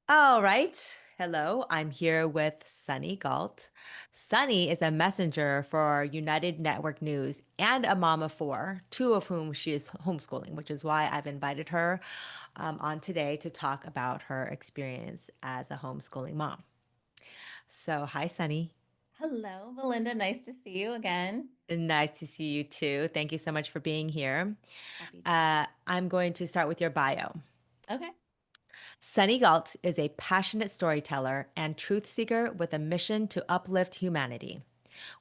All right. Hello, I'm here with Sunny Gault. Sunny is a messenger for United Network News and a mom of four, two of whom she is homeschooling, which is why I've invited her on today to talk about her experience as a homeschooling mom. So, hi, Sunny. Hello, Melinda. Nice to see you again. Nice to see you too. Thank you so much for being here. Happy to. I'm going to start with your bio. Okay. Sunny Galt is a passionate storyteller and truth seeker with a mission to uplift humanity.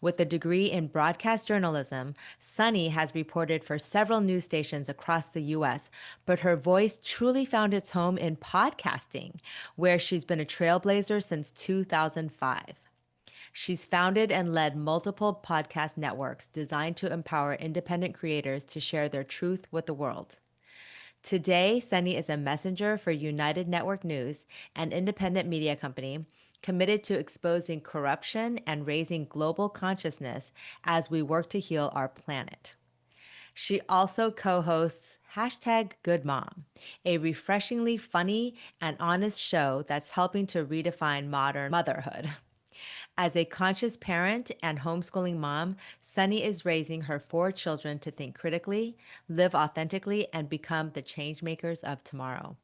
With a degree in broadcast journalism, Sunny has reported for several news stations across the U.S., but her voice truly found its home in podcasting, where she's been a trailblazer since 2005. She's founded and led multiple podcast networks designed to empower independent creators to share their truth with the world. Today, Sunny is a messenger for United Network News, an independent media company committed to exposing corruption and raising global consciousness as we work to heal our planet. She also co hosts hashtag Good Mom, a refreshingly funny and honest show that's helping to redefine modern motherhood. As a conscious parent and homeschooling mom, Sunny is raising her four children to think critically, live authentically, and become the change makers of tomorrow.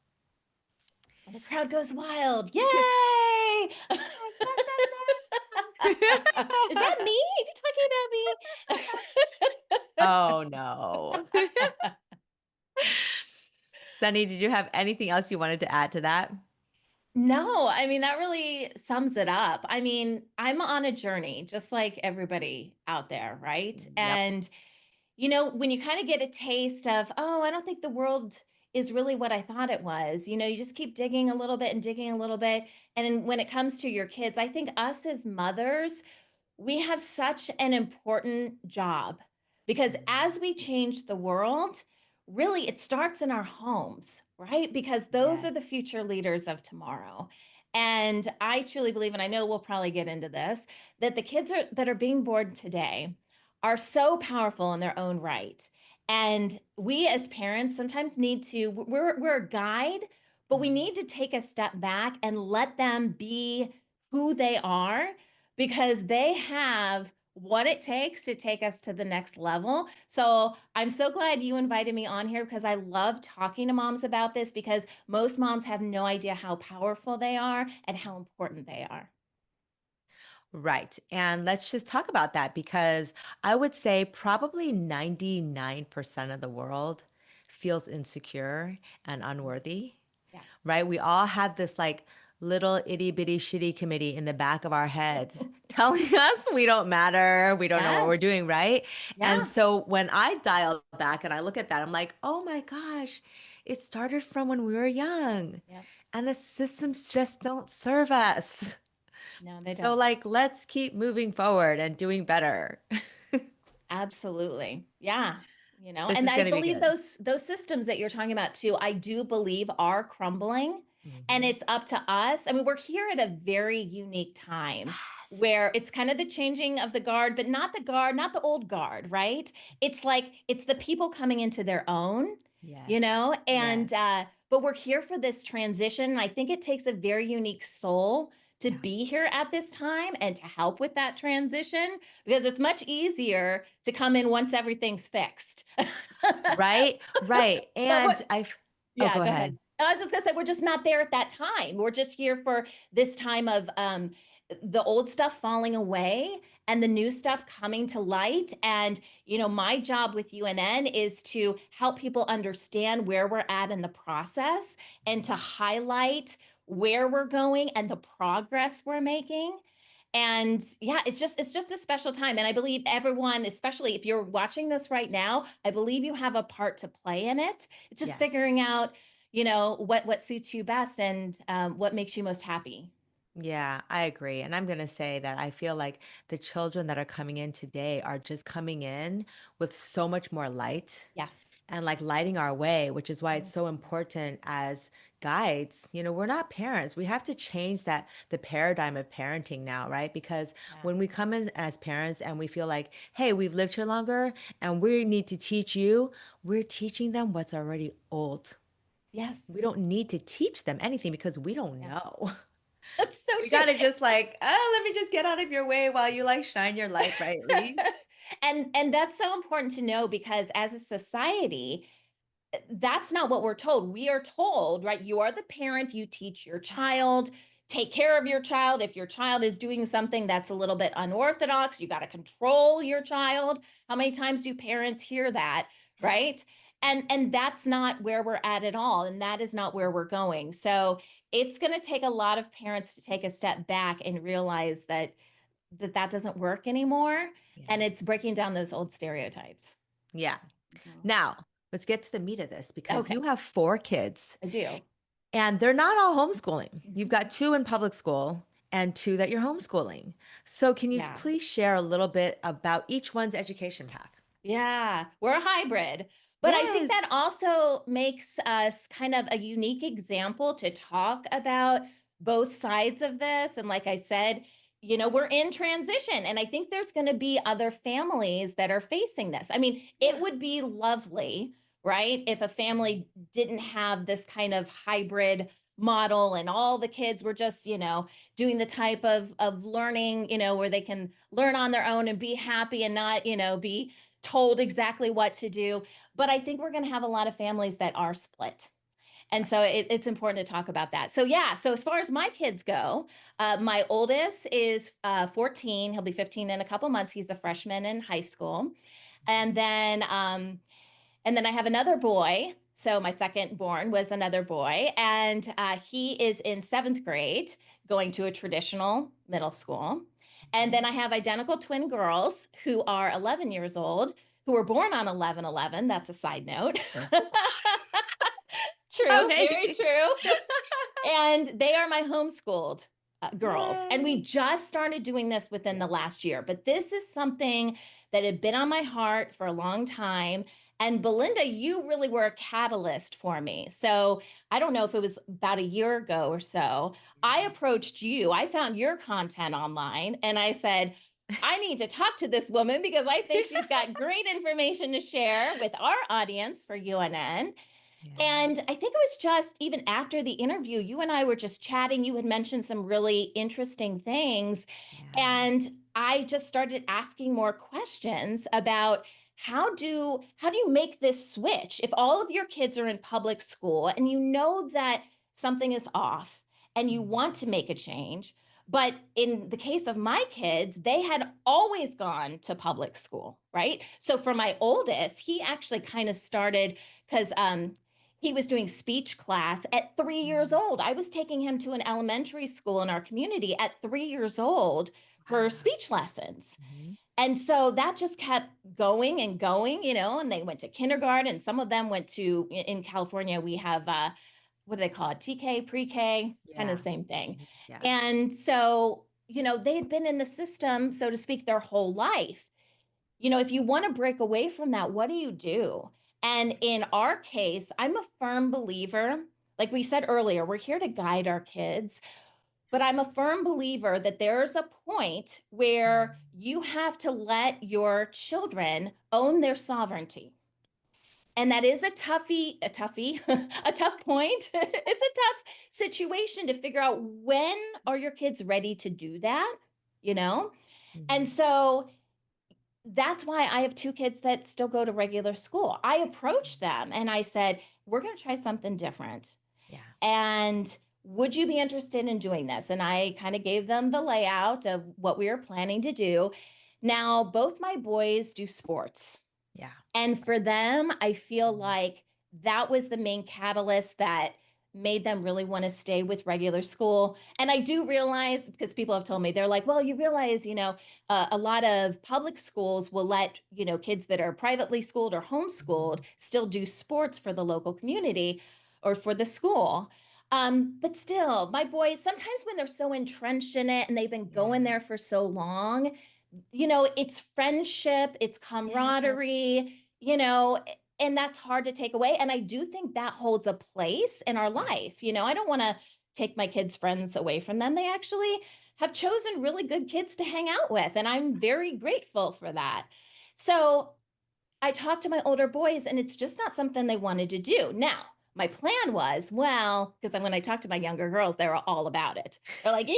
And the crowd goes wild. Yay! Is that me? Are you talking Oh about no. me? Sunny, did you have anything else you wanted to add to that? No, I mean, that really sums it up. I mean, I'm on a journey, just like everybody out there, right? Yep. When you kind of get a taste of, oh, I don't think the world is really what I thought it was, you just keep digging a little bit and digging a little bit. And then when it comes to your kids, I think us as mothers, we have such an important job because as we change the world, really it starts in our homes, right? Because those are Yes. the future leaders of tomorrow. And I truly believe, and I know we'll probably get into this, that the that are being born today are so powerful in their own right. And we as parents sometimes need to, we're a guide, but we Mhm. need to take a step back and let them be who they are because they have what it takes to take us to the next level. So I'm so glad you invited me on here because I love talking to moms about this because most moms have no idea how powerful they are and how important they are. Right. And let's just talk about that because I would say probably 99% of the world feels insecure and unworthy, Yes. right? We all have this like little itty bitty shitty committee in the back of our heads telling us we don't matter, we don't know what we're Yes. doing, right? And Yeah. so when I dial back and I look at that, I'm like, oh my gosh, it started from when we were young Yep. and the systems just don't serve us. No, they So don't. like, let's keep moving forward and doing better. Absolutely. Yeah. This And is I going to be believe good. those systems that you're talking about too, I do believe are crumbling and Mhm. it's up to us. I mean, we're here at a very unique time Yes. where it's kind of the changing of the guard, but not the guard, not the old guard, right? It's like it's the people coming into their own, Yes. Yes. and but we're here for this transition. And I think it takes a very unique soul to Yeah. be here at this time and to help with that transition because it's much easier to come in once everything's fixed. Right. Right. But And what, oh, yeah, go go ahead. ahead. I was just gonna say we're just not there at that time. We're just here for this time of the old stuff falling away and the new stuff coming to light. And my job with UNN is to help people understand where we're at in the process and to highlight where we're going and the progress we're making. And yeah, it's just a special time. And I believe everyone, especially if you're watching this right now, I believe you have a part to play in it. It's just Yes. figuring out, what suits you best and what makes you most happy. Yeah, I agree. And I'm going to say that I feel like the children that are coming in today are just coming in with so much more light Yes. and like lighting our way, which is why it's Mhm. so important as guides. We're not parents. We have to change the paradigm of parenting now, right? Because Yeah. when we come in as parents and we feel like, hey, we've lived here longer and we need to teach you, we're teaching them what's already old. Yes. We don't need to teach them anything because we don't Yeah. know. That's so We true. gotta just like, "Oh, let me just get out of your way while you, like, shine your light brightly." And that's so important to know because as a society, that's not what we're told. We are told, right? You are the parent, you teach your child, take care of your child. If your child is doing something that's a little bit unorthodox, you got to control your child. How many times do parents hear that, right? And that's not where we're at all, and that is not where we're going. So it's going to take a lot of parents to take a step back and realize that doesn't work anymore, Yeah. and it's breaking down those old stereotypes. Yeah. Mhm. Now, let's get to the meat of this because Okay, you have 4 kids I do. and they're not all homeschooling. You've Mhm. got 2 in public school and 2 that you're homeschooling. So can you Yeah. please share a little bit about each one's education path? Yeah, we're a hybrid. But I think that Yes. also makes us kind of a unique example to talk about both sides of this. And like I said, we're in transition. And I think there's going to be other families that are facing this. I mean, it Yeah. would be lovely, right? If a family didn't have this kind of hybrid model and all the kids were just, doing the type of learning, where they can learn on their own and be happy and not, be told exactly what to do. But I think we're going to have a lot of families that are split. And so Right. it's important to talk about that. So, yeah. So, as far as my kids go, my oldest is 14. He'll be 15 in a couple months. He's a freshman in high school. And Mhm. then, um, and then I have another boy. So, my second born was another boy. And he is in seventh grade, going to a traditional middle school. And then Mhm. I have identical twin girls who are 11 years old, who were born on 11/11. That's a side note. True, very Amazing. true. And they are my homeschooled girls. And we Yay. just started doing this within Yeah. the last year. But this is something that had been on my heart for a long time. And Belinda, you really were a catalyst for me. So I don't know if it was about a year ago or so. I Mhm. approached you, I found your content online, and I said, I need to talk to this woman because I think she's got great information to share with our audience for UNN. Yeah. And I think it was just even after the interview, you and I were just chatting. You had mentioned some really interesting things. Yeah. And I just started asking more questions about how do you make this switch if all of your kids are in public school and you know that something is off and you want Mhm. to make a change. But in the case of my kids, they had always gone to public school, right? So for my oldest, he actually kind of started because he was doing speech class at 3 years Mhm. old. I was taking him to an elementary school in our community at 3 years old for Wow. speech lessons. Mhm. And so that just kept going and going, and they went to kindergarten. Some of them went to, in California, we have, what do they call it? TK, pre K, kind of Yeah. the same thing. Mhm. Yes. And so, they had been in the system, so to speak, their whole life. If you want to break away from that, what do you do? And in our case, I'm a firm believer, like we said earlier, we're here to guide our kids, but I'm a firm believer that there's a point where Mhm. you have to let your children own their sovereignty. And that is a tough point. It's a tough situation to figure out when are your kids ready to do that, you know? And Mhm. so that's why I have 2 kids that still go to regular school. I approached Mhm. them and I said, "We're gonna try something different. Yeah. And would you be interested in doing this?" And I kind of gave them the layout of what we were planning to do. Now, both my boys do sports. Yeah. And for them, I feel Mhm. like that was the main catalyst that made them really want to stay with regular school. And I do realize, because people have told me, they're like, well, you realize, a lot of public schools will let, kids that are privately schooled or homeschooled Mhm. still do sports for the local community or for the school. But still, my boys, sometimes when they're so entrenched in it and they've been going Yeah. there for so long, it's friendship, it's Yeah. camaraderie, and that's hard to take away. And I do think that holds a place in our Yeah. life. I don't want to take my kids' friends away from them. They actually have chosen really good kids to hang out with. And I'm very grateful for that. So I talked to my older boys, and it's just not something they wanted to do. Now, my plan was, well, because when I talked to my younger girls, they were all about it. They're like, yeah,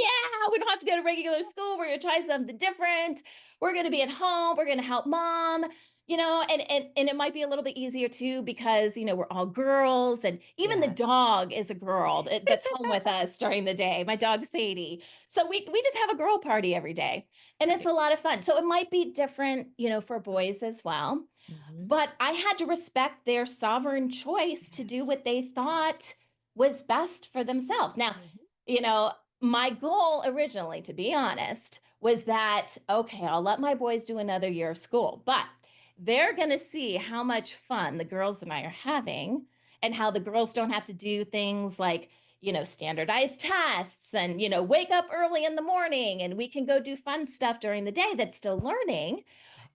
we don't have to go to regular school. We're going to try something different. We're going to be at home. We're going to help mom, and it might be a little bit easier too because, we're all girls, and even the Yes. dog is a girl that's home with us during the day. My dog Sadie. So we just have a girl party every day, and it's Right. a lot of fun. So it might be different, for boys as well, Hmm. but I had to respect their sovereign choice to do Yes. what they thought was best for themselves. Now, Hmm. you know, my goal originally, to be honest, was that, okay, I'll let my boys do another year of school, but they're going to see how much fun the girls and I are having, and how the girls don't have to do things like, standardized tests and, wake up early in the morning, and we can go do fun stuff during the day that's still learning,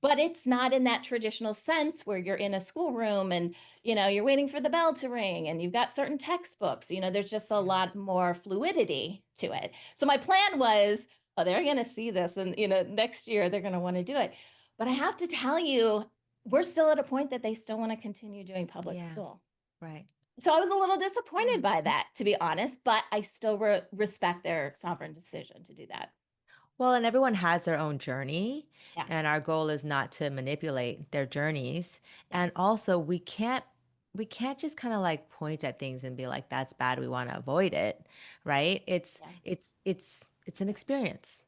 but it's not in that traditional sense where you're in a schoolroom and, you're waiting for the bell to ring and you've got certain textbooks. There's just a Yeah. lot more fluidity to it. So my plan was, oh, they're going to see this, and, next year they're going to want to do it. But I have to tell you, we're still at a point that they still want to continue doing public Yeah. school. Right. So I was a little Yeah. disappointed by that, to be honest, but I still respect their sovereign decision to do that. Well, and everyone has their own journey, Yeah. and our goal is not to manipulate their journeys. And Yes. also, we can't just kind of like point at things and be like, that's bad, we want to avoid it, right? It's Yeah. it's it's it's an experience.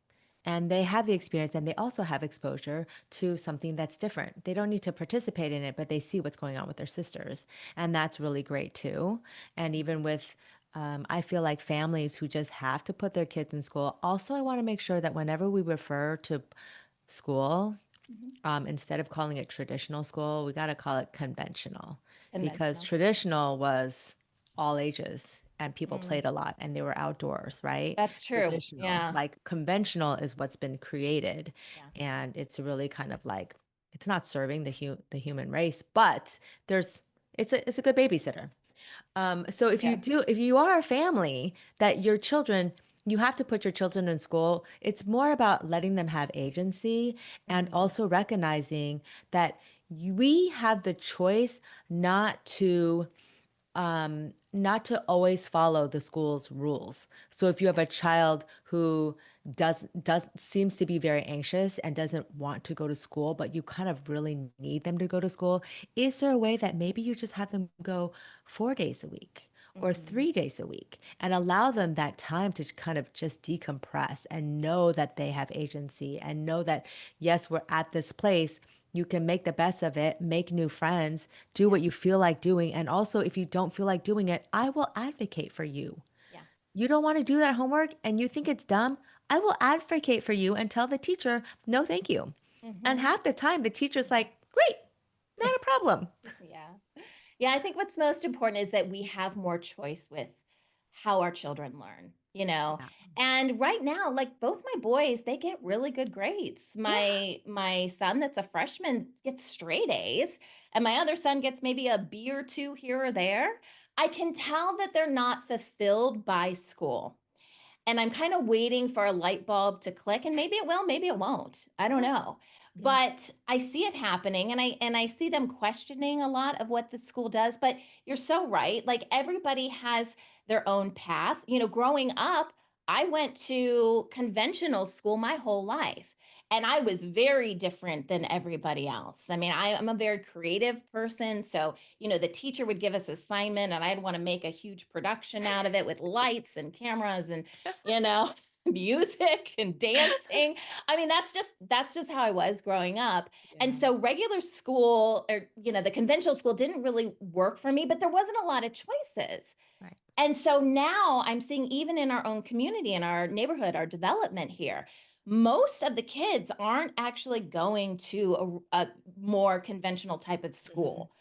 And they have the experience and they also have exposure to something that's different. They don't need to participate in it, but they see what's going on with their sisters. And that's really great too. And even with I feel like families who just have to put their kids in school. Also, I want to make sure that whenever we refer to school, Mhm. instead of calling it traditional school, we got to call it conventional because Conventional. traditional was all ages and people Mm, played a lot and they were outdoors, right? that's true. Traditional, Yeah. like conventional is what's been created Yeah. and it's really kind of like it's not serving the human race, but there's it's a good babysitter. So Yeah. if you are a family that your children, you have to put your children in school, it's more about letting them have agency and Mhm. also recognizing that we have the choice not to not to always follow the school's rules. So if you have Yeah. a child who does seems to be very anxious and doesn't want to go to school, but you kind of really need them to go to school, is there a way that maybe you just have them go 4 days a week or Mhm. 3 days a week and allow them that time to kind of just decompress and know that they have agency and know that yes, we're at this place. You can make the best of it, make new friends, do Yeah. what you feel like doing. And also, if you don't feel like doing it, I will advocate for you. Yeah. You don't want to do that homework and you think it's dumb, I will advocate for you and tell the teacher, no, thank you. And Mhm. half the time, the teacher's Mhm. like, great, not a problem. Yeah. Yeah, I think what's most important is that we have more choice with how our children learn, you know. Yeah. And right now, like both my boys, they get really good grades. Yeah. My son that's a freshman gets straight A's, and my other son gets maybe a B or two here or there. I can tell that they're not fulfilled by school. And I'm kind of waiting for a light bulb to click, and maybe it will, maybe it won't. I don't Yeah. know. Yeah. But I see it happening, and I see them questioning a lot of what the school does, but you're so right. Like everybody has their own path. Growing up, I went to conventional school my whole life. And I was very different than everybody else. I mean, I'm a very creative person. So, the teacher would give us assignment and I'd want to make a huge production out of it with lights and cameras and you know music and dancing. I mean, that's just how I was growing up. And Yeah. so regular school, or the conventional school, didn't really work for me, but there wasn't a lot of choices. Right. And so now I'm seeing, even in our own community, in our neighborhood, our development here, most of the kids aren't actually going to a more conventional type of Mhm. school.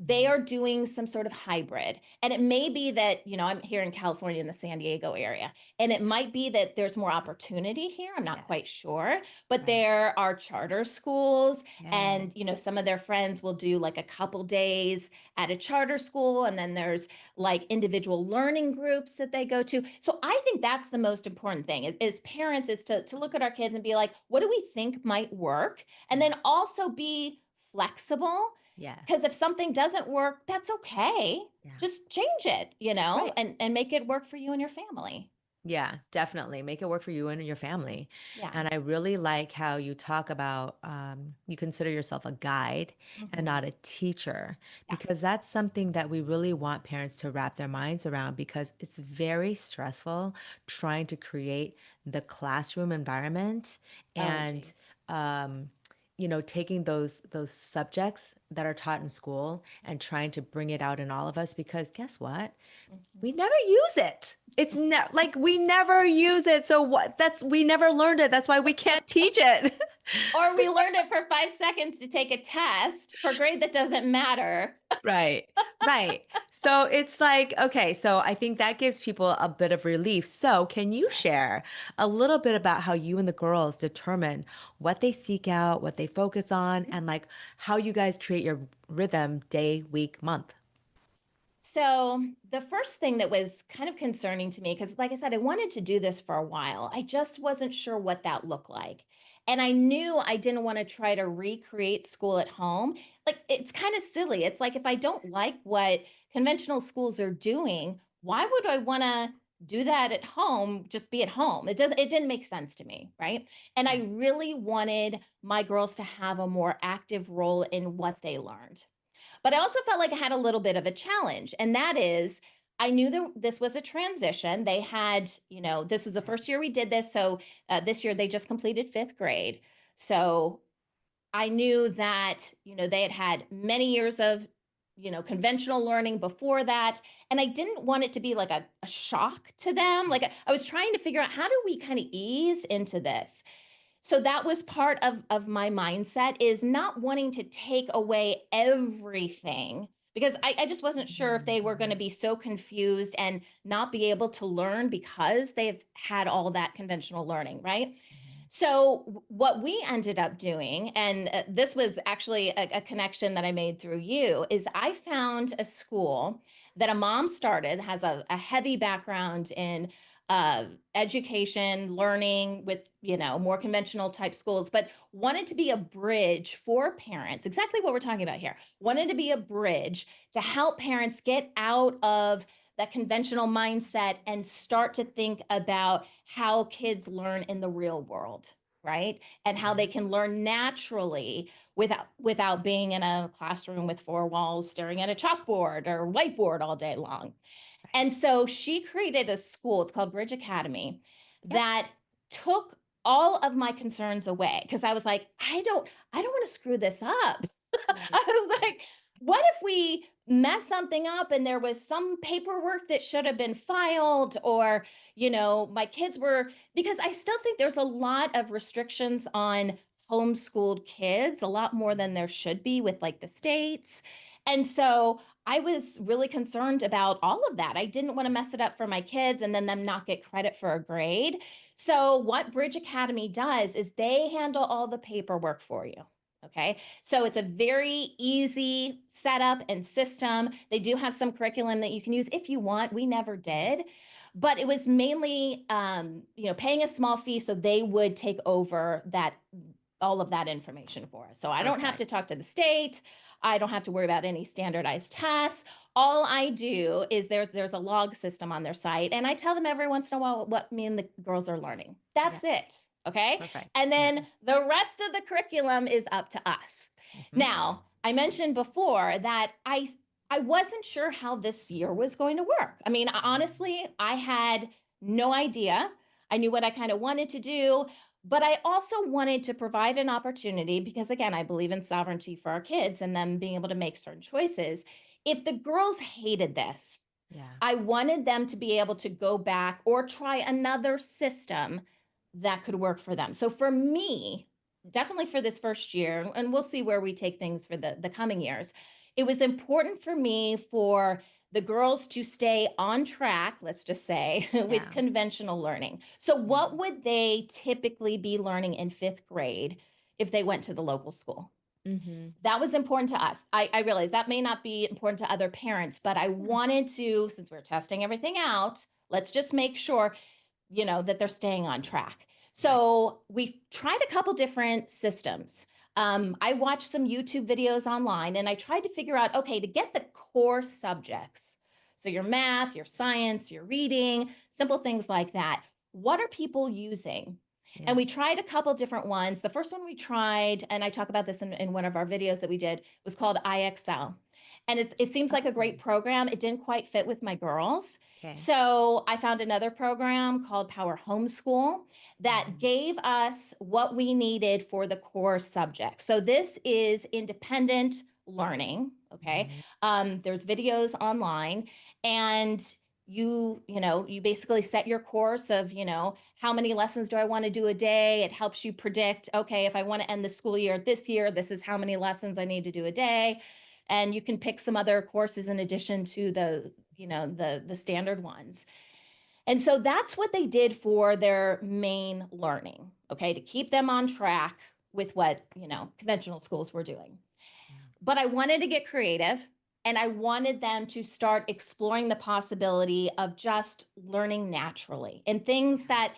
They Mhm. are doing some sort of hybrid. And it may be that, I'm here in California in the San Diego area, and it might be that there's more opportunity here. I'm not Yes. quite sure. But Right. there are charter schools, Yes. and, some of their friends will do like a couple days at a charter school. And then there's like individual learning groups that they go to. So I think that's the most important thing is parents, is to look at our kids and be like, what do we think might work? And Yeah. then also be flexible Yes. Because if something doesn't work, that's okay. Yeah. Just change it, Right. and make it work for you and your family. Yeah, definitely. Make it work for you and your family. Yeah. And I really like how you talk about you consider yourself a guide and Hmm. not a teacher, Yeah. because that's something that we really want parents to wrap their minds around, because it's very stressful trying to create the classroom environment Oh, and geez. um, taking those subjects that are taught in school and trying to bring it out in all of us, because guess what? We Mhm. never use it. It's like we never use it. So what? That's we never learned it. That's why we can't teach it. Or we learned it for 5 seconds to take a test for a grade that doesn't matter. Right. Right. So it's like, okay, so I think that gives people a bit of relief. So can you Yeah. share a little bit about how you and the girls determine what they seek out, what they focus on, and like how you guys create your rhythm day, week, month? So, the first thing that was kind of concerning to me, because like I said, I wanted to do this for a while. I just wasn't sure what that looked like. And I knew I didn't want to try to recreate school at home. Like, it's kind of silly. It's like if I don't like what conventional schools are doing, why would I want to do that at home? Just be at home. It didn't make sense to me, right? And I Right. really wanted my girls to have a more active role in what they learned. But I also felt like I had a little bit of a challenge, and that is I knew that this was a transition. They had, this was the first year we did this. So this year they just completed fifth grade. So I knew that, they had had many years of, conventional learning before that. And I didn't want it to be like a shock to them. Like I was trying to figure out how do we kind of ease into this. So that was part of my mindset, is not wanting to take away everything, because I just wasn't sure if they were going to Mhm. be so confused and not be able to learn because they've had all that conventional learning, right? Mhm. So what we ended up doing, and this was actually a connection that I made through you, is I found a school that a mom started, has a heavy background in education, learning with, more conventional type schools, but wanted to be a bridge for parents. Exactly what we're talking about here. Wanted to be a bridge to help parents get out of that conventional mindset and start to think about how kids learn in the real world, right? And how Yeah. they can learn naturally without being in a classroom with four walls staring at a chalkboard or whiteboard all day long. Right. And so she created a school, it's called Bridge Academy, Yep. that took all of my concerns away, because I was like, I don't want to screw this up. Right. I was like, what if we mess something up and there was some paperwork that should have been filed, or, my kids were, because I still think there's a lot of restrictions on homeschooled kids, a lot more than there should be with like the states. And so I was really concerned about all of that. I didn't want to mess it up for my kids and then them not get credit for a grade. So, what Bridge Academy does is they handle all the paperwork for you. Okay. So, it's a very easy setup and system. They do have some curriculum that you can use if you want. We never Mhm. did. But it was mainly, paying a small fee so they would take over that, all of that information for us. So I don't have to Perfect. talk to the state. I don't have to worry about any standardized tests. All I do is there's a log system on their site, and I tell them every once in a while what me and the girls are learning. Yeah. That's it. Okay. Perfect. And Yeah. then the rest of the curriculum is up to us. Hmm. Now, I mentioned before that I wasn't sure how this year was going to work. I mean, honestly, I had no idea. I knew what I kind of wanted to do, but I also wanted to provide an opportunity, because, again, I believe in sovereignty for our kids and them being able to make certain choices. If the girls hated this, Yeah. I wanted them to be able to go back or try another system that could work for them. So for me, definitely for this first year, and we'll see where we take things for the coming years, it was important for me for the girls to stay on track, let's just say, with Yeah. conventional learning. So, Yeah. what would they typically be learning in fifth grade if they went to the local school? Hmm. That was important to us. I realize that may not be important to other parents, but I Yeah. wanted to, since we're testing everything out, let's just make sure, that they're staying on track. Right. So we tried a couple different systems. I watched some YouTube videos online and I tried to figure out, okay, to get the core subjects. So your math, your science, your reading, simple things like that. What are people using? And Yeah. we tried a couple different ones. The first one we tried, and I talk about this in one of our videos that we did, was called IXL. And it seems like a Oh, great program. It didn't quite fit with my girls. okay. So I found another program called Power Homeschool that Mhm. gave us what we needed for the core subject. So this is independent learning. Okay. Mhm. There's videos online and you basically set your course of, how many lessons do I want to do a day? It helps you predict, okay, if I want to end the school year this year, this is how many lessons I need to do a day. And you can pick some other courses in addition to the standard ones. And so that's what they did for their main learning, okay, to keep them on track with what, conventional schools were doing. Yeah. But I wanted to get creative and I wanted them to start exploring the possibility of just learning naturally and things Yeah. that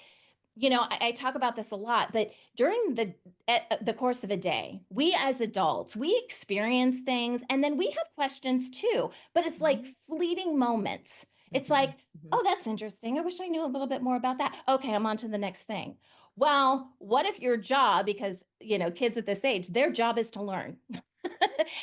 I talk about this a lot, but during the course of a day, we as adults, we experience things and then we have questions too, but it's like Mhm. fleeting moments. It's Mhm. like, Mhm. oh, that's interesting. I wish I knew a little bit more about that. Okay, I'm on to the next thing. Well, what if your job, because, kids at this age, their job is to learn.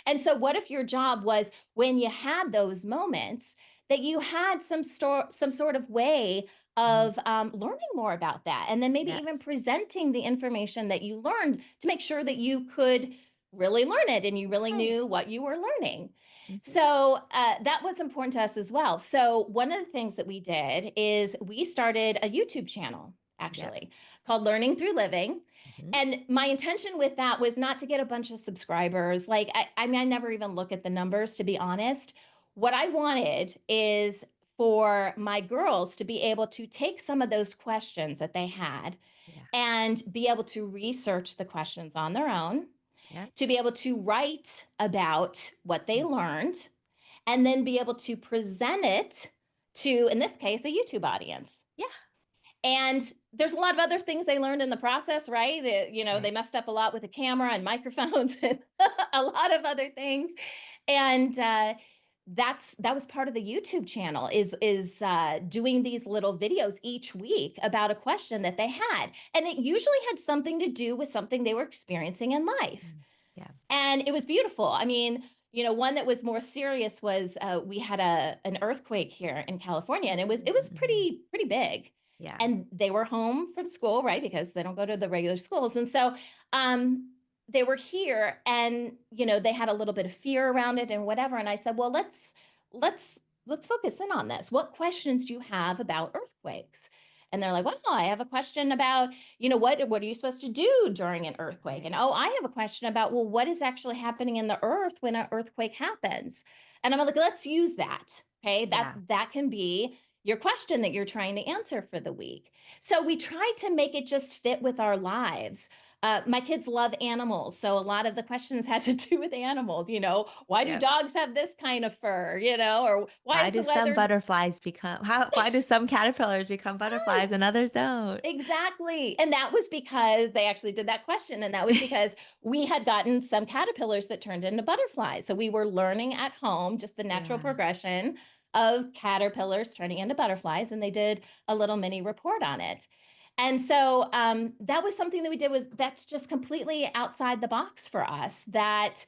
And so what if your job was when you had those moments that you had some sort of way Mhm. of learning more about that, and then maybe even Yes. presenting the information that you learned to make sure that you could really learn it and you really Right. knew what you were learning. Mhm. So that was important to us as well. So one of the things that we did is we started a YouTube channel Yep. actually called Learning Through Living. Mhm. And my intention with that was not to get a bunch of subscribers. Like, I mean, I never even look at the numbers, to be honest. What I wanted is for my girls to be able to take some of those questions that they had Yeah. and be able to research the questions on their own, Yep. to be able to write about what they Mm. learned, and then be able to present it to, in this case, a YouTube audience. Yeah. And there's a lot of other things they learned in the process, right? They Right. messed up a lot with the camera and microphones and a lot of other things. And that was part of the YouTube channel is doing these little videos each week about a question that they had, and it usually had something to do with something they were experiencing in life. Mm. Yeah. And it was beautiful. I mean, one that was more serious was we had an earthquake here in California, and it was Mhm. pretty big. Yeah. And they were home from school, right? Because they don't go to the regular schools. And so they were here, and they had a little bit of fear around it and whatever. And I said, well, let's focus in on this. What questions do you have about earthquakes? And they're like, well, I have a question about what are you supposed to do during an earthquake? Right. And oh, I have a question about, well, what is actually happening in the earth when an earthquake happens? And I'm like, let's use that. Okay, that Yeah. that can be your question that you're trying to answer for the week. So we tried to make it just fit with our lives. My kids love animals, so a lot of the questions had to do with animals. Why do Yep. dogs have this kind of fur? Or why Why is the do some weather? butterflies become why do some caterpillars become butterflies Yes. and others don't? Exactly. And that was because they actually did that question. And that was because we had gotten some caterpillars that turned into butterflies. So we were learning at home just the natural Yeah. progression of caterpillars turning into butterflies. And they did a little mini report on it. And so that was something that we did, was that's just completely outside the box for us. That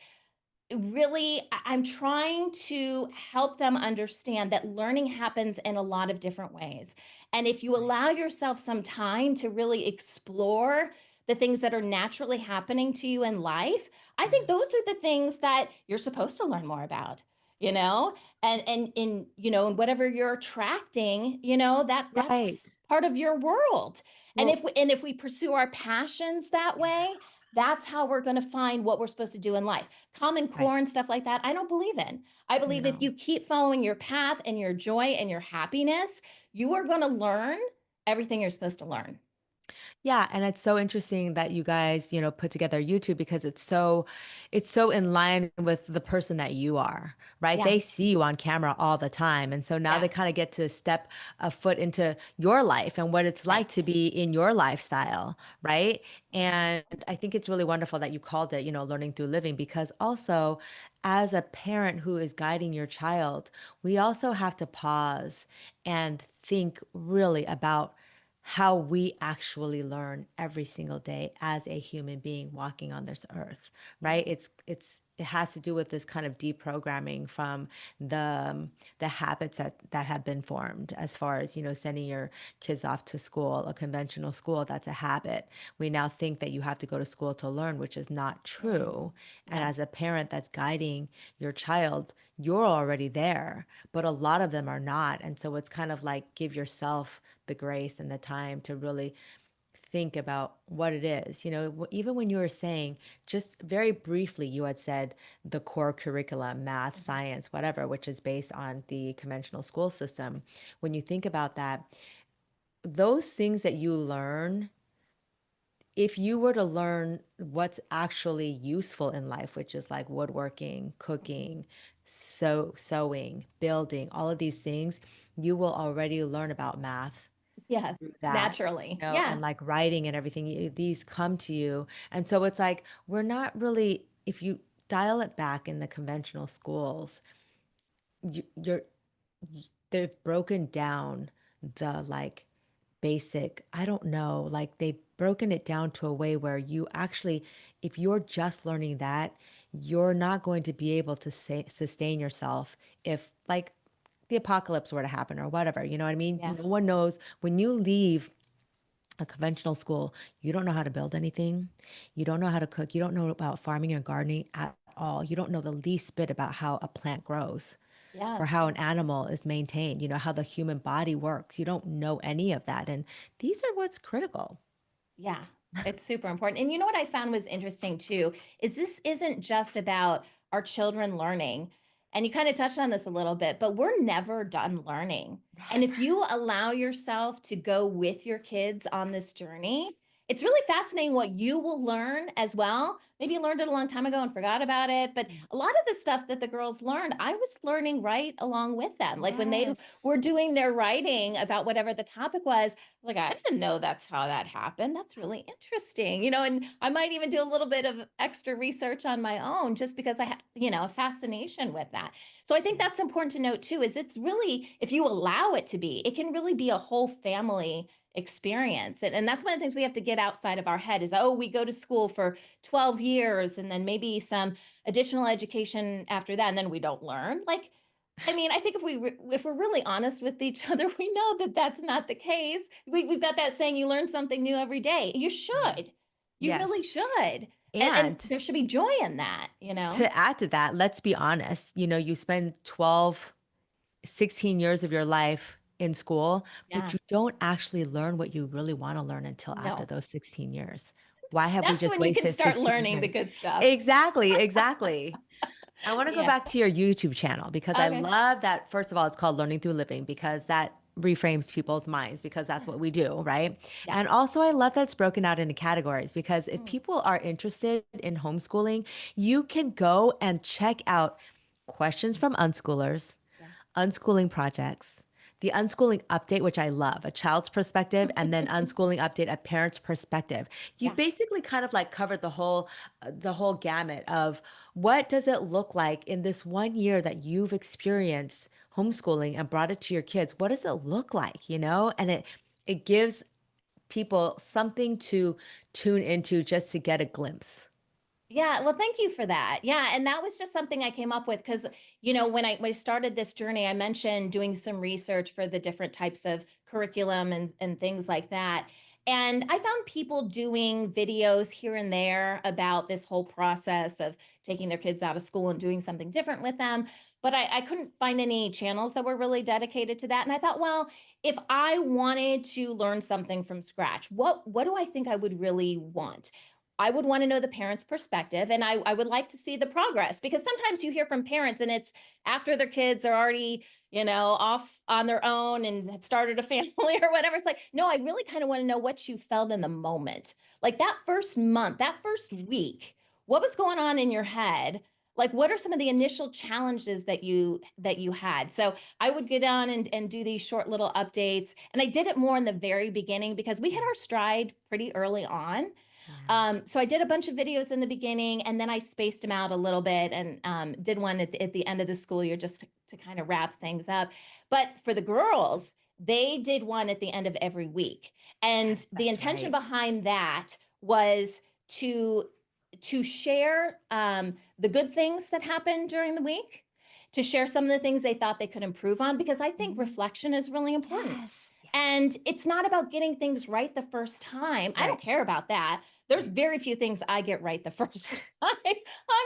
really, I'm trying to help them understand that learning happens in a lot of different ways. And if you Right. allow yourself some time to really explore the things that are naturally happening to you in life, I Yeah. think those are the things that you're supposed to learn more about, you know? And in, and whatever you're attracting, Right. that's part of your world. And Well, if we pursue our passions that yeah. way, that's how we're going to find what we're supposed to do in life. Common Right. core and stuff like that, I don't believe in. I believe if No. you keep following your path and your joy and your happiness, you are going to learn everything you're supposed to learn. Yeah, and it's so interesting that you guys, put together YouTube because it's so in line with the person that you are, right? Yeah. They see you on camera all the time. And so now Yeah. they kind of get to step a foot into your life and what it's like to Right. be in your lifestyle, right? And I think it's really wonderful that you called it, learning through living because also as a parent who is guiding your child, we also have to pause and think really about how we actually learn every single day as a human being walking on this earth, Yeah. right? It has to do with this kind of deprogramming from the habits that have been formed as far as, sending your kids off to school, a conventional school, that's a habit. We now think that you have to go to school to learn, which is not Mm. true. And Yeah. as a parent that's guiding your child, you're already there, but a lot of them are not. And so it's kind of like give yourself the grace and the time to really think about what it is. Even when you were saying, just very briefly, you had said the core curriculum, math, Mhm. science, whatever, which is based on the conventional school system. When you think about that, those things that you learn, if you were to learn what's actually useful in life, which is like woodworking, Mhm. cooking, sewing, building, all of these things, you will already learn about math through Yes, that, naturally. and Yeah. like writing and everything, these come to you. And so it's like, we're not really, if you dial it back in the conventional schools, you're, they've broken down the like basic, I don't know, like they've broken it down to a way where you actually, if you're just learning that, you're not going to be able to sustain yourself if like the apocalypse were to happen or whatever. You know what I mean? Yeah. No one knows when you leave a conventional school, you don't know how to build anything. You don't know how to cook. You don't know about farming or gardening at all. You don't know the least bit about how a plant grows or Yes. how an animal is maintained, how the human body works. You don't know any of that. And these are what's critical. Yeah, it's super important. And you know what I found was interesting too is this isn't just about our children learning. And you kind of touched on this a little bit, but we're never done learning. And if you allow yourself to go with your kids on this journey, it's really fascinating what you will learn as well. Maybe you learned it a long time ago and forgot about it, but a lot of the stuff that the girls learned, I was learning right along with them. Like when they Yes. were doing their writing about whatever the topic was, like, I didn't know that's how that happened. That's really interesting, and I might even do a little bit of extra research on my own just because I have, a fascination with that. So I think Yeah. that's important to note too, is it's really, if you allow it to be, it can really be a whole family experience. And that's one of the things we have to get outside of our head is, oh, we go to school for 12 years and then maybe some additional education after that, and then we don't learn. Like, I mean, I think if we're really honest with each other, we know that that's not the case. We've got that saying, "You learn something new every day." You Yeah. should. You really Yes. should, and And there should be joy in that. You know. to add to that, let's be honest, you spend 12, 16 years of your life in school, but Yeah. you don't actually learn what you really want to learn until after No. those 16 years. Why have we That's just when you can wasted start 16 learning the years? good stuff. Exactly, exactly. I want to go Yeah. back to your YouTube channel because I Okay. love that. First of all, it's called Learning Through Living because that reframes people's minds because that's Yeah. what we do, right? And Yes. also, I love that it's broken out into categories because if Mm. people are interested in homeschooling, you can go and check out questions from unschoolers, Yeah. unschooling projects, the unschooling update, which I love, a child's perspective, and then unschooling update, a parent's perspective. You've Yeah. basically kind of like covered the whole gamut of what does it look like in this 1 year that you've experienced homeschooling and brought it to your kids. What does it look like, And it gives people something to tune into just to get a glimpse. Yeah, well, thank you for that. Yeah, and that was just something I came up with because, when I started this journey, I mentioned doing some research for the different types of curriculum and things like that. And I found people doing videos here and there about this whole process of taking their kids out of school and doing something different with them. But I couldn't find any channels that were really dedicated to that. And I thought, well, if I wanted to learn something from scratch, what do I think I would really want? I would want to know the parents' perspective, and I would like to see the progress, because sometimes you hear from parents and it's after their kids are already, off on their own and have started a family or whatever. It's like, no, I really kind of want to know what you felt in the moment. Like that first month, that first week, what was going on in your head? Like what are some of the initial challenges that you had? So I would get on and do these short little updates. And I did it more in the very beginning because we hit Yeah. our stride pretty early on. Yeah. So I did a bunch of videos in the beginning, and then I spaced them out a little bit and did one at the end of the school year just to kind of wrap things up. But for the girls, they did one at the end of every week. Yes, And the that's intention right. behind that was to share the good things that happened during the week, to share some of the things they thought they could improve on, because I think Mhm. reflection is really important. Yes. Yes. And it's not about getting things right the first time. I don't Right. care about that. There's Right. very few things I get right the first time. I'm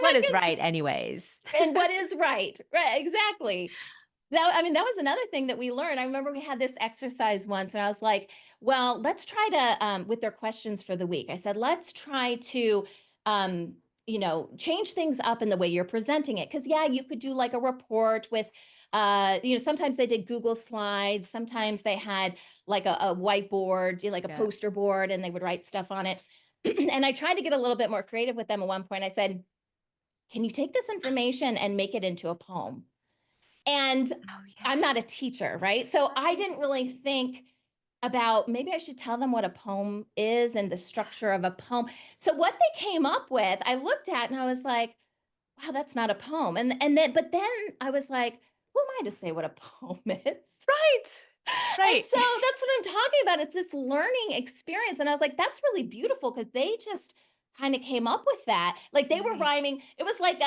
What not is gonna right anyways? and what is right. Right, exactly. I mean, that was another thing that we learned. I remember we had this exercise once, and I was like, well, let's try to, with their questions for the week, I said, let's try to, change things up in the way you're presenting it. Cause yeah, you could do like a report with, sometimes they did Google Slides. Sometimes they had like a whiteboard, like a Yeah. poster board, and they would write stuff on it. And I tried to get a little bit more creative with them at one point. I said, can you take this information and make it into a poem? And Oh, I'm not a yes. teacher, right? So I Right. didn't really think about, maybe I should tell them what a poem is and the structure of a poem. So what they came up with, I looked at and I was like, wow, that's not a poem. But then I was like, who am I to say what a poem is? Right. And Right. so that's what I'm talking about. It's this learning experience. And I was like, that's really beautiful, because they just kind of came up with that. Like they were Right. rhyming. It was like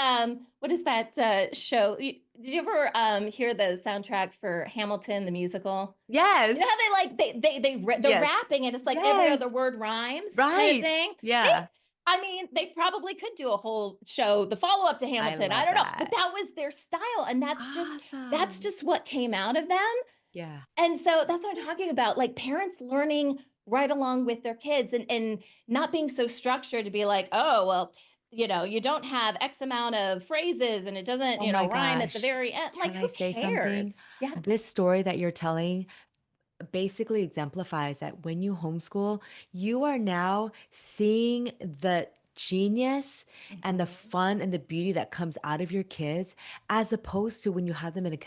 what is that show? Did you ever hear the soundtrack for Hamilton the musical? You know how Yes. they're Yes. rapping and it's like every Yes. other word rhymes kind of Right. thing. They Yeah. I mean, they probably could do a whole show, the follow-up to I Hamilton. I love don't know, but that. that was their style, and that's Awesome. just what came out of them. Yeah. And so that's what I'm talking Right. about, like parents learning right along with their kids, and not being so structured to be like, "Oh, well, you don't have X amount of phrases and it doesn't, Oh my rhyme at the gosh. very end." Can Like, I who say something? cares? Yeah. This story that you're telling basically exemplifies that when you homeschool, you are now seeing the genius and the Mhm. fun and the beauty that comes out of your kids, as opposed to when you have them in a Yeah.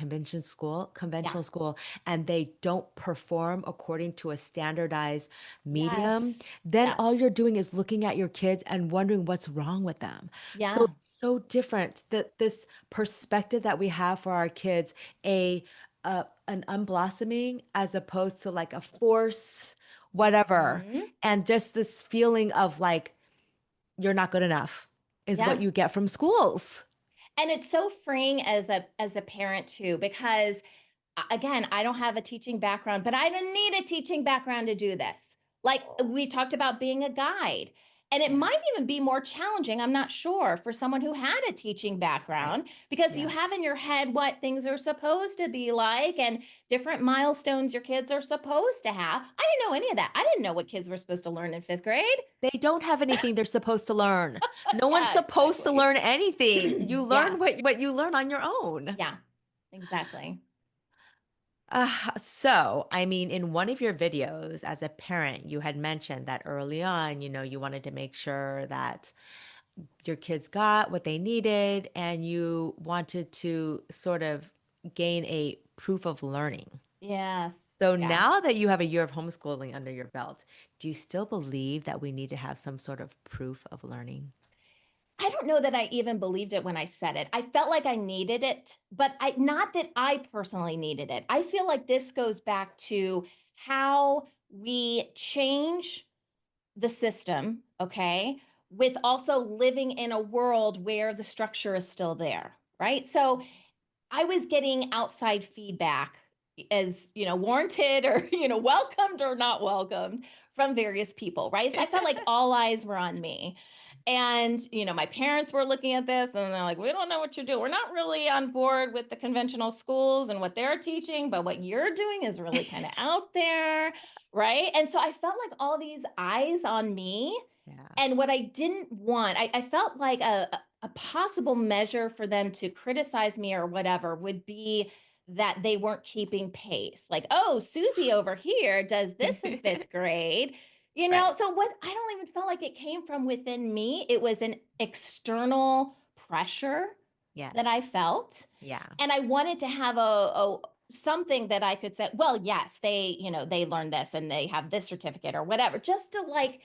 conventional school, and they don't perform according to a standardized medium. Yes. Then all you're Yes. doing is looking at your kids and wondering what's wrong with them. So Yeah. so different that this perspective that we have for our kids, a an unblossoming as opposed to like a force, whatever. Mhm. And just this feeling of like, you're not good enough is what Yeah. you get from schools. And it's so freeing as a parent too, because again, I don't have a teaching background, but I don't need a teaching background to do this. Like Oh, we talked about being a guide. And it yeah, might even be more challenging, I'm not sure, for someone who had a teaching right. background, because you Yeah. have in your head what things are supposed to be like and different milestones your kids are supposed to have. I didn't know any of that. I didn't know what kids were supposed to learn in fifth grade. They don't have anything they're supposed to learn. No one's Yeah, supposed to exactly. learn anything. You Yeah, learn what you learn on your own. yeah, exactly. So, I mean, in one of your videos as a parent, you had mentioned that early on, you wanted to make sure that your kids got what they needed and you wanted to sort of gain a proof of learning. Yes. So Yeah. now that you have a year of homeschooling under your belt, do you still believe that we need to have some sort of proof of learning? I don't know that I even believed it when I said it. I felt like I needed it, but not that I personally needed it. I feel like this goes back to how we change the system, okay, with also living in a world where the structure is still there, right? So I was getting outside feedback, as warranted or welcomed or not welcomed, from various people, right? So I felt like all eyes were on me. And my parents were looking at this and they're like, we don't know what you're doing. We're not really on board with the conventional schools and what they're teaching, but what you're doing is really kind of out there, right? And so I felt like all these eyes on me, Yeah. And what I didn't want, I felt like a possible measure for them to criticize me or whatever would be that they weren't keeping pace. Like, oh, Susie over here does this in fifth grade. Right. So what I don't even feel like it came from within me. It was an external pressure Yes. that I felt. Yeah. And I wanted to have a something that I could say, well, yes, they learned this and they have this certificate or whatever, just to like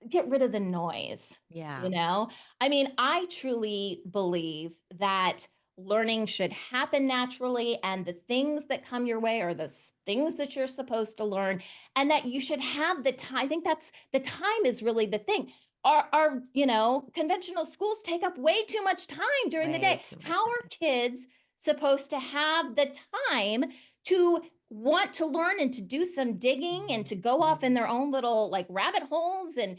get rid of the noise, Yeah. you know? I mean, I truly believe that learning should happen naturally and the things that come your way are the things that you're supposed to learn and that you should have the time. I think that's the time is really the thing. Our conventional schools take up way too much time during the Way day. too How much are time. kids supposed to have the time to want to learn and to do some digging and to go off in Mhm. their own little like rabbit holes and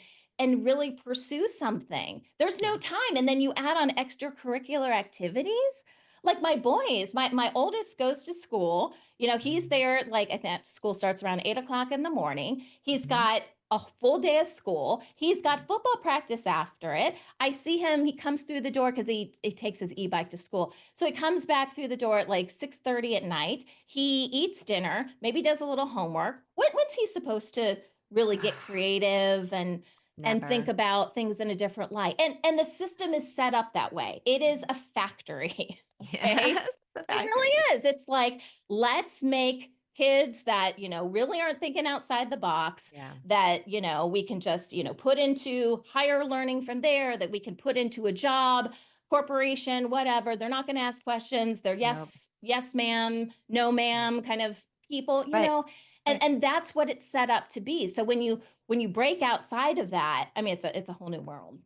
really pursue something? There's no Yeah. time. And then you add on extracurricular activities. Like my boys, my oldest goes to school. He's Mhm. there, like I think school starts around 8 o'clock in the morning. He's Mhm. got a full day of school. He's got football practice after it. I see him, he comes through the door because he takes his e-bike to school. So he comes back through the door at like 6:30 at night. He eats dinner, maybe does a little homework. When's he supposed to really get creative and think Never. about things in a different light? And the system is set up that way. It is a factory. Okay. Yes, the It factory. really is. It's like, let's make kids that, really aren't thinking outside the box, Yeah. that, we can just, put into higher learning from there, that we can put into a job, corporation, whatever. They're not going to ask questions. They're Nope. yes, yes, ma'am, no, Yeah. ma'am kind of people, Right. and Right. and that's what it's set up to be. So when you break outside of that, I mean, it's a whole new world.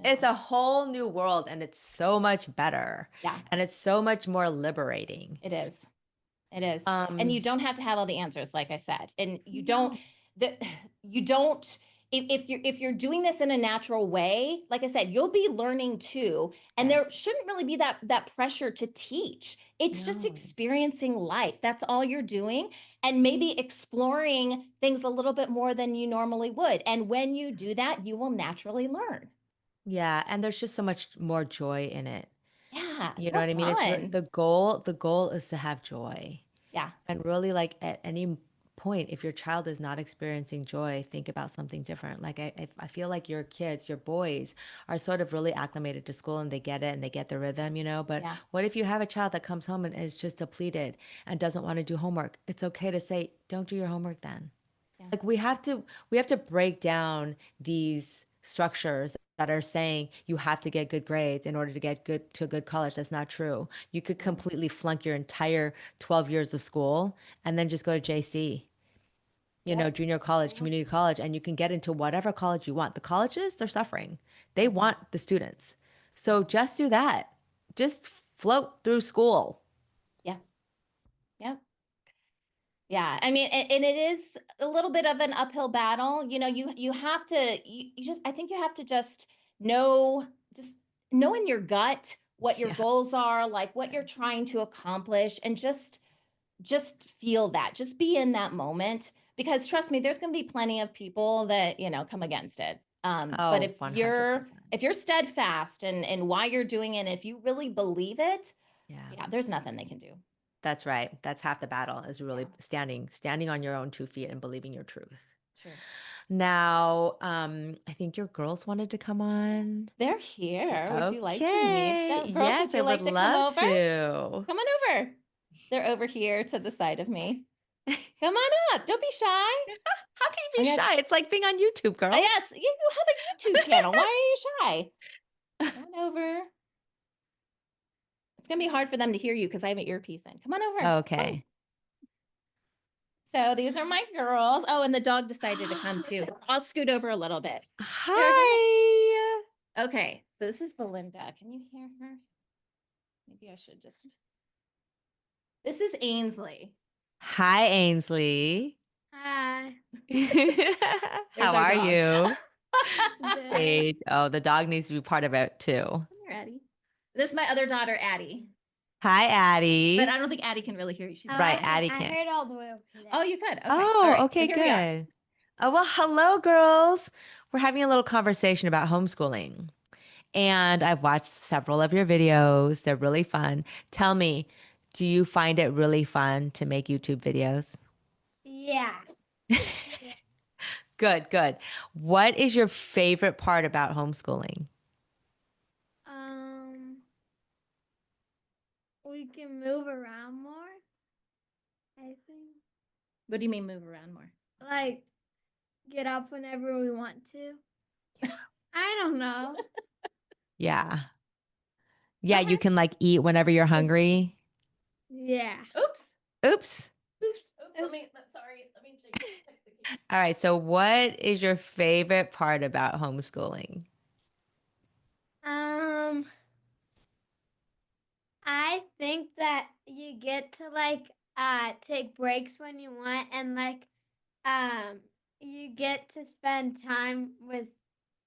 It's a whole new world and it's so much better Yeah, and it's so much more liberating. it is. It is. And Um, you don't have to have all the answers, like I said. And you don't no. the you don't if you're doing this in a natural way, like I said, you'll be learning too. And Yes. there shouldn't really be that pressure to teach. It's just No. experiencing life. That's all you're doing. And maybe exploring things a little bit more than you normally would. And when you do that, you will naturally learn. Yeah, and there's just so much more joy in it. Yeah, You it's know more what I mean? It's fun. the goal is to have joy. Yeah. And really, like at any point, if your child is not experiencing joy, think about something different. Like I feel like your kids, your boys, are sort of really acclimated to school and they get it and they get the rhythm, you know. But Yeah. what if you have a child that comes home and is just depleted and doesn't want to do homework? It's okay to say, don't do your homework then. Yeah. Like we have to break down these structures that are saying you have to get good grades in order to get good to a good college. That's not true. You could Yeah. completely flunk your entire 12 years of school and then just go to JC, Yep. junior That's college, true. community college, and you can get into whatever college you want. The colleges, they're suffering. They Mhm. want the students. So just do that. Just float through school. Yeah. Yep. Yeah, I mean, and it is a little bit of an uphill battle. You have to you just I think you have to know just know in your gut what your Yeah. goals are, like what Yeah. you're trying to accomplish, and just feel that. Just be in that moment because trust me, there's going to be plenty of people that, come against it. But Oh, if you're 100%. if you're steadfast and why you're doing it, if you really believe it, Yeah. yeah, there's nothing they can do. That's right. That's half the battle is really Yeah, standing on your own 2 feet and believing your truth. true. Now, I think your girls wanted to come on. They're here. Would you like to meet Okay. them? Girls, would Yes, I you would like to come love over? to. Come on over. They're over here to the side of me. Come on up. Don't be shy. How can you I be got, shy? It's like being on YouTube, girl. yeah, you have a YouTube channel. Why are you shy? Come on over. It's going to be hard for them to hear you because I have an earpiece in. Come on over. Come. Okay. So these are my girls. Oh, and the dog decided to come too. I'll scoot over a little bit. There, go ahead. Hi. Okay. So this is Belinda. Can you hear her? Maybe I should just. This is Ainsley. Hi, Ainsley. Hi. There's How our are dog. you? Good. Hey. Oh, the dog needs to be part of it too. Come here, Addie. This is my other daughter, Addie. Hi, But Addie. I don't think Addie can really hear you. She's Right, far away. Addie I can't. heard all the way over there. Oh, you could. Okay. All Oh, right. So okay, here we are. good. Oh, well, hello, girls. We're having a little conversation about homeschooling. And I've watched several of your videos. They're really fun. Tell me, do you find it really fun to make YouTube videos? Yeah. Yeah. Good, good. What is your favorite part about homeschooling? Um, we can move around more, I think. What do you mean move around more? Like get up whenever we want to. I don't know. Yeah. Yeah, you Okay. can like eat whenever you're hungry. Yeah. Oops. Oops. Oops. Sorry. Let me check the camera. All right. So, what is your favorite part about homeschooling? Um, I think that you get to take breaks when you want and um you get to spend time with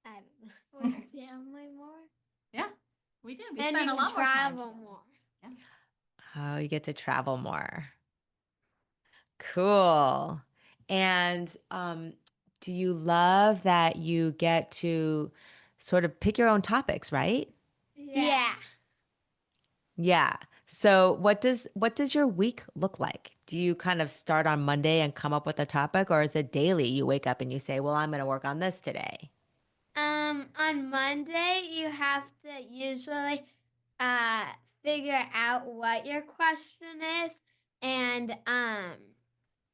I don't know with family more. Yeah, we did. We And spent you a can lot more time travel together. more. Yeah. Oh, you get to travel more. Cool. And do you love that you get to sort of pick your own topics, right? Yeah. Yeah. So what does your week look like? Do you kind of start on Monday and come up with a topic, or is it daily? You wake up and you say, "Well, I'm going to work on this today." On Monday, you have to usually uh, figure out what your question is, and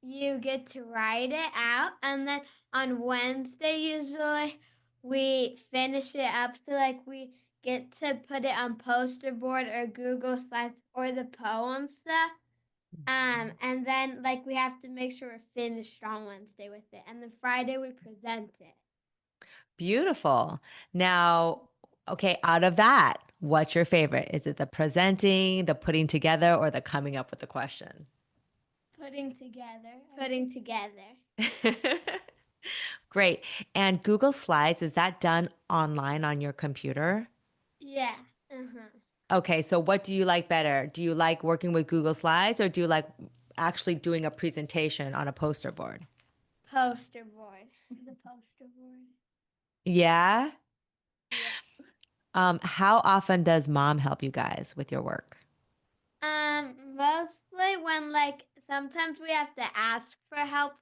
you get to write it out. And then on Wednesday, usually we finish it up. So, we get to put it on poster board or Google Slides or the poem stuff. And then, we have to make sure we're finished on Wednesday with it. And then Friday, we present it. Beautiful. Now, okay, out of that, what's your favorite? Is it the presenting, the putting together, or the coming up with the question? Putting together. Putting together. Great. And Google Slides, is that done online on your computer? Yeah. Uh-huh. Okay, so what do you like better? Do you like working with Google Slides or do you like actually doing a presentation on a poster board? Poster board. The poster board. Yeah? Yeah. How often does mom help you guys with your work? Mostly when sometimes we have to ask for help,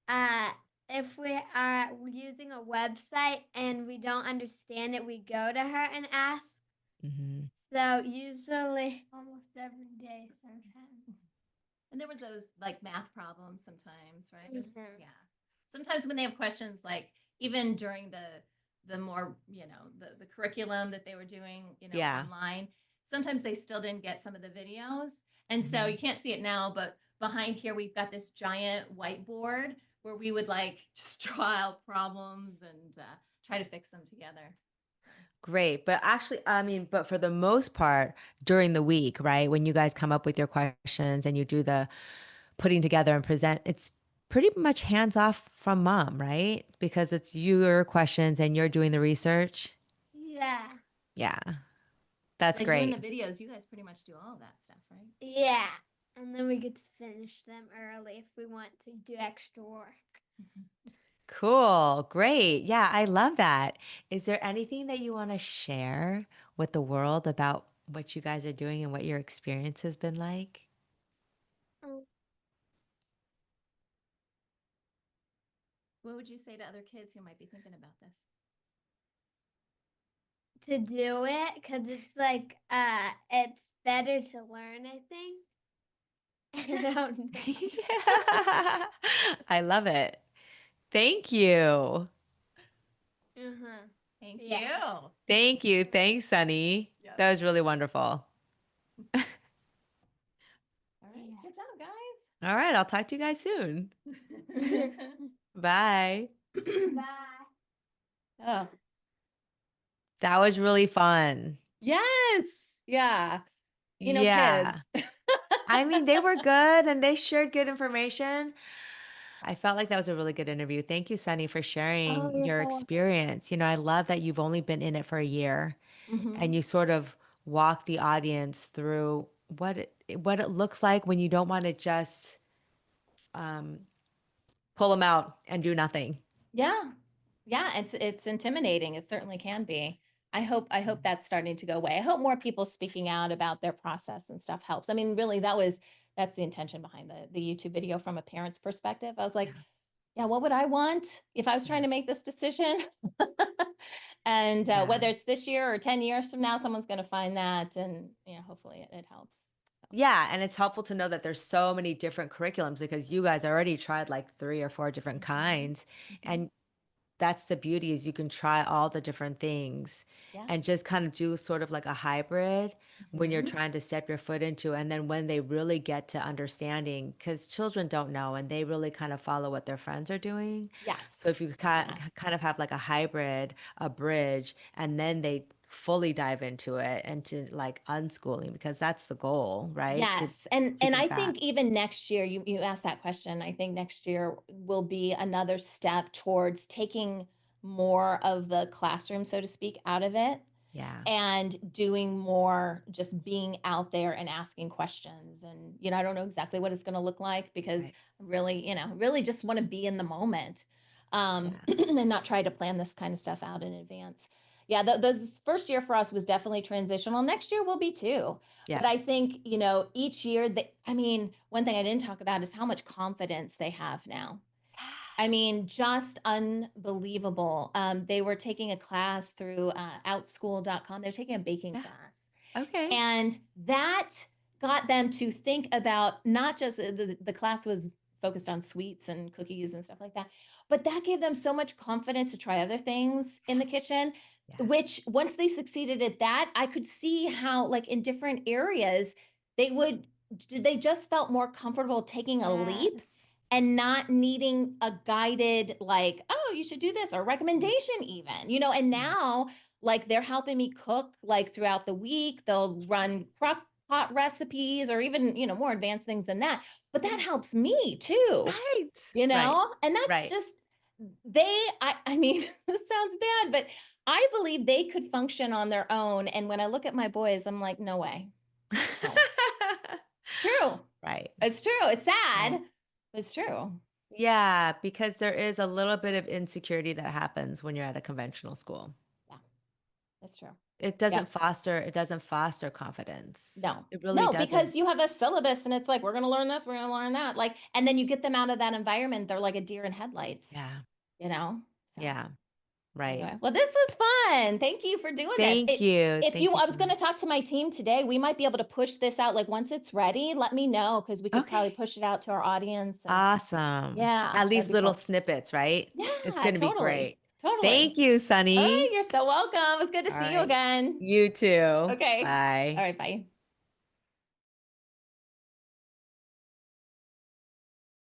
uh if we are using a website and we don't understand it, we go to her and ask. Mhm. So usually almost every day sometimes. And there were those like math problems sometimes, right? Mhm. Yeah. Sometimes when they have questions, like even during the more, the curriculum that they were doing, Yeah. online, sometimes they still didn't get some of the videos. And so Mhm. you can't see it now, but behind here we've got this giant whiteboard where we would like just draw out problems and try to fix them together. So Great. But actually, I mean, but for the most part, during the week, right, when you guys come up with your questions and you do the putting together and present, it's pretty much hands off from mom, right? Because it's your questions and you're doing the research. Yeah. Yeah, that's and doing the great. videos, you guys pretty much do all of that stuff, right? Yeah. And then we get to finish them early if we want to do extra work. Cool. Great. Yeah, I love that. Is there anything that you want to share with the world about what you guys are doing and what your experience has been like? Mm. What would you say to other kids who might be thinking about this? To do it because it's better to learn, I think. I don't know. Yeah. I love it. Thank you. Uh-huh. Thank Yeah. you. Thank you. Thanks, Sunny. Yes. That was really wonderful. All right. Yeah. Good job, guys. All right. I'll talk to you guys soon. Bye. Bye. Oh. That was really fun. Yes. Yeah. Yeah. Kids. I mean, they were good and they shared good information. I felt like that was a really good interview. Thank you, Sunny, for Oh, sharing you're your so welcome. experience. I love that you've only been in it for a year and Mhm. you sort of walk the audience through what it looks like when you don't want to just pull them out and do nothing. Yeah. Yeah, it's intimidating. It certainly can be. I hope that's starting to go away. I hope more people speaking out about their process and stuff helps. I mean, really that's the intention behind the YouTube video from a parent's perspective. I was like, Yeah. yeah, what would I want if I was Yeah. trying to make this decision? And Yeah. whether it's this year or 10 years from now, someone's going to find that, and hopefully it helps. So, Yeah, and it's helpful to know that there's so many different curriculums because you guys already tried like 3 or 4 different mhm, kinds, mhm. and that's the beauty is you can try all the different things Yeah. and just kind of do sort of like a hybrid when you're Mhm. trying to step your foot into, and then when they really get to understanding, because children don't know and they really kind of follow what their friends are doing. So Yes. if you Yes. kind of have like a hybrid, a bridge, and then they fully dive into it and to like unschooling, because that's the goal, right? Yes, To and I get back. think even next year, you asked that question. I think next year will be another step towards taking more of the classroom, so to speak, out of it, Yeah. and doing more just being out there and asking questions. And I don't know exactly what it's going to look like because Right. I really, really just want to be in the moment, Yeah. and not try to plan this kind of stuff out in advance. Yeah, the first year for us was definitely transitional. Next year will be too. Yeah. But I think, each year I mean, one thing I didn't talk about is how much confidence they have now. I mean, just unbelievable. They were taking a class through outschool.com. They're taking a baking Yeah. class. Okay. And that got them to think about not just the class was focused on sweets and cookies and stuff like that, but that gave them so much confidence to try other things in the kitchen, Yeah. which once they succeeded at that, I could see how, like, in different areas, they would, they just felt more comfortable taking a leap Yes. and not needing a guided, like, oh, you should do this, or Yeah. recommendation even, and Yeah. now, like, they're helping me cook, like, throughout the week. They'll run crock pot recipes or even, more advanced things than that. But that Yeah. helps me too, Right. Right. and that's Right. just, I mean, this sounds bad, but I believe they could function on their own. And when I look at my boys, I'm like, no way. No, it's true. Right. It's true. It's sad, Right. but it's true. Yeah, because there is a little bit of insecurity that happens when you're at a conventional school. Yeah, it's true. It Yep. doesn't foster confidence. No. It really No, doesn't. because you have a syllabus and it's like, we're going to learn this, we're going to learn that. Like, and then you get them out of that environment. They're like a deer in headlights, Yeah. you know? So Yeah. Right. anyway, well, this was fun. Thank you for doing this. Thank you. If Thank you I so was going to much. talk to my team today, we might be able to push this out. Like, once it's ready, let me know because we could probably Okay. push it out to our audience. And Awesome. yeah, At that'd least be little cool. snippets, right? It's Yeah, going to be totally. great. Totally. Thank you, All right. Sunny. You're so welcome. It was good to All see you right. again. You too. Okay. All Bye. right. Bye.